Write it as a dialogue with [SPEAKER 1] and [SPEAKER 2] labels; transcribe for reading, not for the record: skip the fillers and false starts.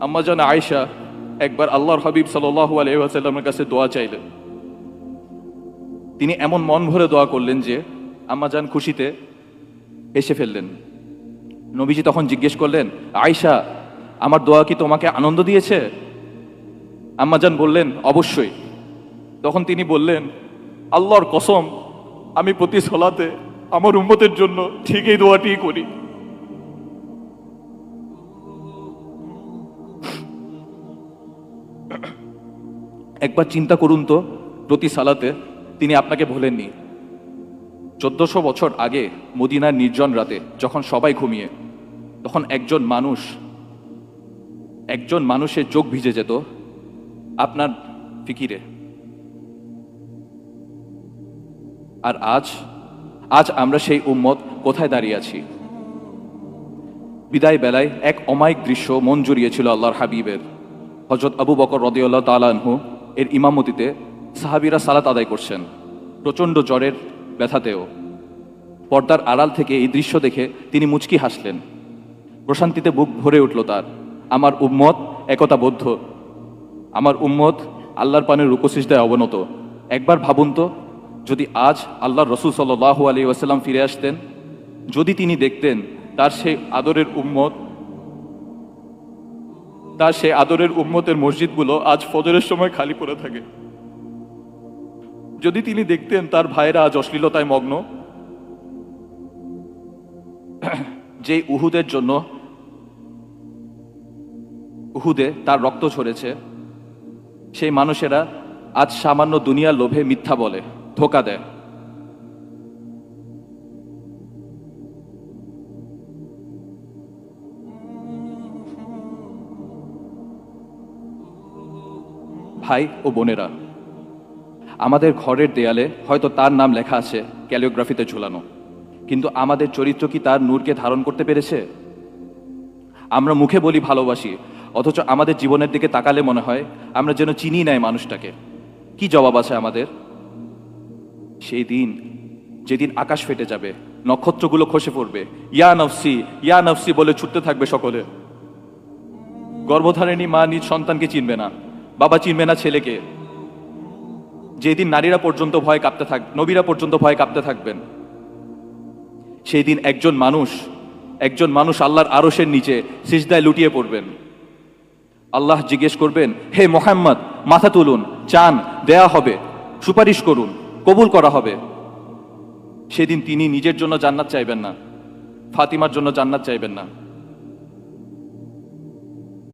[SPEAKER 1] আম্মাজান আয়েশা একবার আল্লাহর হাবিব সাল্লাল্লাহু আলাইহি ওয়াসাল্লামের কাছে দোয়া চাইলেন। তিনি এমন মন ভরে দোয়া করলেন যে আম্মাজান খুশিতে হেসে ফেললেন। নবীজি তখন জিজ্ঞেস করলেন, আয়েশা, আমার দোয়া কি তোমাকে আনন্দ দিয়েছে? আম্মাজান বললেন, অবশ্যই। তখন তিনি বললেন, আল্লাহর কসম, আমি প্রতি সলাতে আমার উম্মতের জন্য ঠিক এই দোয়াটিই করি। একবার চিন্তা করুন তো, প্রতি সালাতে তিনি আপনাকে ভোলেননি। 1400 বছর আগে মদিনার নির্জন রাতে যখন সবাই ঘুমিয়ে, তখন একজন মানুষের চোখ ভিজে যেত আপনার ফিকিরে। আর আজ আমরা সেই উম্মত কোথায় দাঁড়িয়ে আছি? বিদায় বেলায় এক অমায়িক দৃশ্য মন জুড়িয়েছিল আল্লাহর হাবিবের। হযরত আবু বকর রাদিয়াল্লাহু তাআলা আনহু এর ইমামতিতে সাহাবীরা সালাত আদায় করছেন, প্রচণ্ড জ্বরের ব্যথাতেও। পর্দার আড়াল থেকে এই দৃশ্য দেখে তিনি মুচকি হাসলেন। প্রশান্তিতে বুক ভরে উঠল তার। আমার উম্মত একতাবদ্ধ, আমার উম্মত আল্লাহর পানের রুকু সিজদায় অবনত। একবার ভাবুন তো, যদি আজ আল্লাহর রাসূল সাল্লাল্লাহু আলাইহি ওয়াসাল্লাম ফিরে আসতেন, যদি তিনি দেখতেন তার সেই আদরের উম্মতের মসজিদগুলো আজ ফজরের সময় খালি পড়ে থাকে, যদি তিনি দেখতেন তার ভাইরা আজ অশ্লীলতায় মগ্ন, যে উহুদে তার রক্ত ঝরেছে, সেই মানুষেরা আজ সামান্য দুনিয়ার লোভে মিথ্যা বলে, ধোঁকা দেয়। ভাই ও বোনেরা, আমাদের ঘরের দেয়ালে হয়তো তার নাম লেখা আছে ক্যালিওগ্রাফিতে ঝুলানো, কিন্তু আমাদের চরিত্র কি তার নূরকে ধারণ করতে পেরেছে? আমরা মুখে বলি ভালোবাসি, অথচ আমাদের জীবনের দিকে তাকালে মনে হয় আমরা যেন চিনি নাই মানুষটাকে। কি জবাব আছে আমাদের? সেই দিন, যেদিন আকাশ ফেটে যাবে, নক্ষত্রগুলো খসে পড়বে, ইয়া নফসি ইয়া নফসি বলে ছুটতে থাকবে সকলে। গর্ভধারিণী মা নিজ সন্তানকে চিনবে না, বাবা চিনবে না ছেলেকে। যেদিন নবীরা পর্যন্ত ভয় কাঁপতে থাকবেন। সেই দিন একজন মানুষ আল্লাহর আরশের নিচে সিজদায় লুটিয়ে পড়বেন। আল্লাহ জিজ্ঞেস করবেন, হে মুহাম্মদ, মাথা তুলুন, চান দেয়া হবে, সুপারিশ করুন, কবুল করা হবে। সেদিন তিনি নিজের জন্য জান্নাত চাইবেন না, ফাতিমার জন্য জান্নাত চাইবেন না,